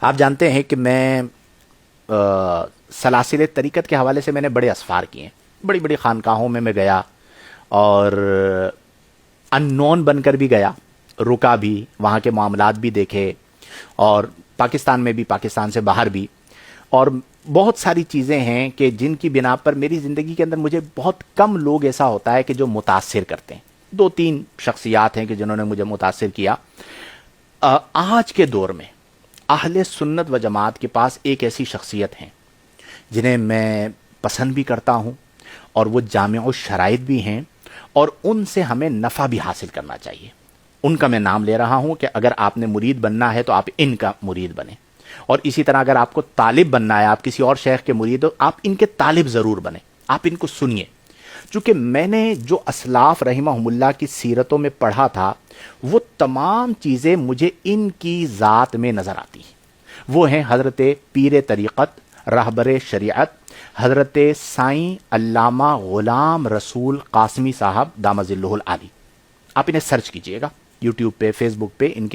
آپ جانتے ہیں کہ میں سلاسل طریقت کے حوالے سے میں نے بڑے اسفار کیے ہیں، بڑی بڑی خانقاہوں میں گیا، اور ان نون بن کر بھی گیا، رکا بھی، وہاں کے معاملات بھی دیکھے، اور پاکستان میں بھی، پاکستان سے باہر بھی، اور بہت ساری چیزیں ہیں کہ جن کی بنا پر میری زندگی کے اندر مجھے بہت کم لوگ ایسا ہوتا ہے کہ جو متاثر کرتے ہیں۔ دو تین شخصیات ہیں کہ جنہوں نے مجھے متاثر کیا۔ آج کے دور میں اہل سنت و جماعت کے پاس ایک ایسی شخصیت ہیں جنہیں میں پسند بھی کرتا ہوں، اور وہ جامع الشرائط بھی ہیں، اور ان سے ہمیں نفع بھی حاصل کرنا چاہیے۔ ان کا میں نام لے رہا ہوں کہ اگر آپ نے مرید بننا ہے تو آپ ان کا مرید بنیں، اور اسی طرح اگر آپ کو طالب بننا ہے، آپ کسی اور شیخ کے مرید ہو، آپ ان کے طالب ضرور بنیں، آپ ان کو سنیے۔ چونکہ میں نے جو اسلاف رحمہم اللہ کی سیرتوں میں پڑھا تھا، وہ تمام چیزیں مجھے ان کی ذات میں نظر آتی ہیں۔ وہ ہیں حضرت پیر طریقت، رہبر شریعت، حضرت سائیں علامہ غلام رسول قاسمی صاحب دامت ظلہ العالی۔ آپ انہیں سرچ کیجئے گا، یوٹیوب پہ، فیس بک پہ ان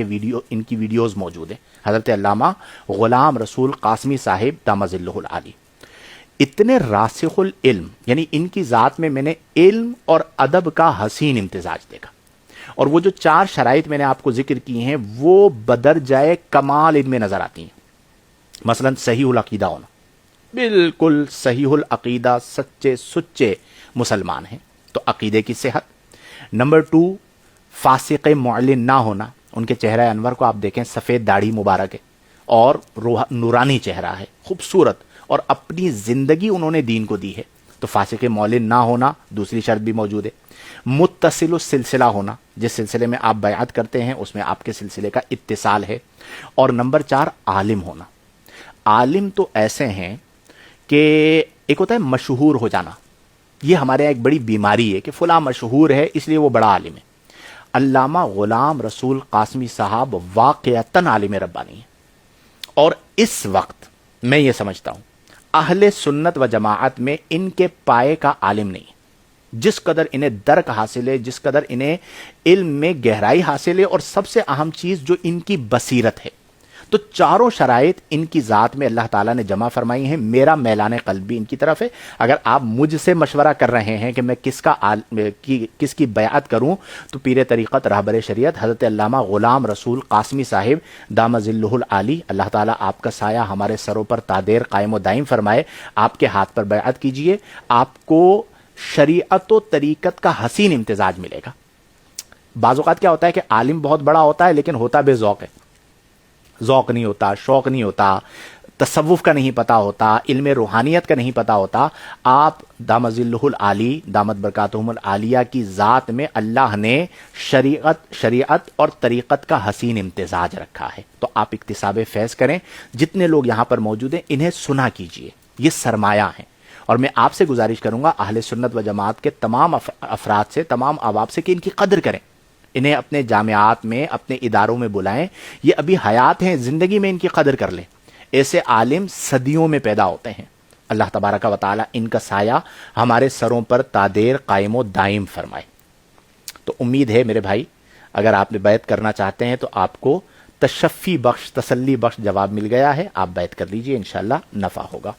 کی ویڈیوز موجود ہیں۔ حضرت علامہ غلام رسول قاسمی صاحب دامت ظلہ العالی اتنے راسخ العلم، یعنی ان کی ذات میں نے علم اور ادب کا حسین امتزاج دیکھا، اور وہ جو 4 شرائط میں نے آپ کو ذکر کی ہیں وہ بدرجائے کمال ان میں نظر آتی ہیں۔ مثلا صحیح العقیدہ ہونا، بالکل صحیح العقیدہ، سچے سچے مسلمان ہیں، تو عقیدے کی صحت۔ نمبر 2، فاسق معلن نہ ہونا، ان کے چہرہ انور کو آپ دیکھیں، سفید داڑھی مبارک ہے، اور نورانی چہرہ ہے، خوبصورت، اور اپنی زندگی انہوں نے دین کو دی ہے، تو فاسق معلن نہ ہونا دوسری شرط بھی موجود ہے۔ متصل السلسلہ ہونا، جس سلسلے میں آپ بیعت کرتے ہیں اس میں آپ کے سلسلے کا اتصال ہے۔ اور نمبر 4، عالم ہونا۔ عالم تو ایسے ہیں کہ ایک ہوتا ہے مشہور ہو جانا، یہ ہمارے یہاں ایک بڑی بیماری ہے کہ فلاں مشہور ہے اس لیے وہ بڑا عالم ہے۔ علامہ غلام رسول قاسمی صاحب واقعتاً عالم ربانی ہیں، اور اس وقت میں یہ سمجھتا ہوں اہل سنت و جماعت میں ان کے پائے کا عالم نہیں ہے۔ جس قدر انہیں درک حاصل ہے، جس قدر انہیں علم میں گہرائی حاصل ہے، اور سب سے اہم چیز جو ان کی بصیرت ہے، تو 4 شرائط ان کی ذات میں اللہ تعالیٰ نے جمع فرمائی ہیں۔ میرا میلان قلب بھی ان کی طرف ہے۔ اگر آپ مجھ سے مشورہ کر رہے ہیں کہ میں کس کی بیعت کروں، تو پیر طریقت، رہبر شریعت، حضرت علامہ غلام رسول قاسمی صاحب دامت ظلہ العالی، اللہ تعالیٰ آپ کا سایہ ہمارے سروں پر تادیر قائم و دائم فرمائے، آپ کے ہاتھ پر بیعت کیجئے، آپ کو شریعت و طریقت کا حسین امتزاج ملے گا۔ بعض اوقات کیا ہوتا ہے کہ عالم بہت بڑا ہوتا ہے لیکن ہوتا بے ذوق ہے، ذوق نہیں ہوتا، شوق نہیں ہوتا، تصوف کا نہیں پتا ہوتا، علم روحانیت کا نہیں پتا ہوتا۔ آپ دامت ظلہ العالی، دامت برکاتہم العالیہ کی ذات میں اللہ نے شریعت اور طریقت کا حسین امتزاج رکھا ہے، تو آپ اکتساب فیض کریں۔ جتنے لوگ یہاں پر موجود ہیں انہیں سنا کیجئے، یہ سرمایہ ہیں، اور میں آپ سے گزارش کروں گا اہل سنت و جماعت کے تمام افراد سے، تمام احباب سے، کہ ان کی قدر کریں، انہیں اپنے جامعات میں، اپنے اداروں میں بلائیں۔ یہ ابھی حیات ہیں، زندگی میں ان کی قدر کر لیں۔ ایسے عالم صدیوں میں پیدا ہوتے ہیں۔ اللہ تبارک و تعالی ان کا سایہ ہمارے سروں پر تادیر قائم و دائم فرمائے۔ تو امید ہے میرے بھائی، اگر آپ نے بیعت کرنا چاہتے ہیں تو آپ کو تشفی بخش، تسلی بخش جواب مل گیا ہے، آپ بیعت کر لیجئے، انشاءاللہ نفع ہوگا۔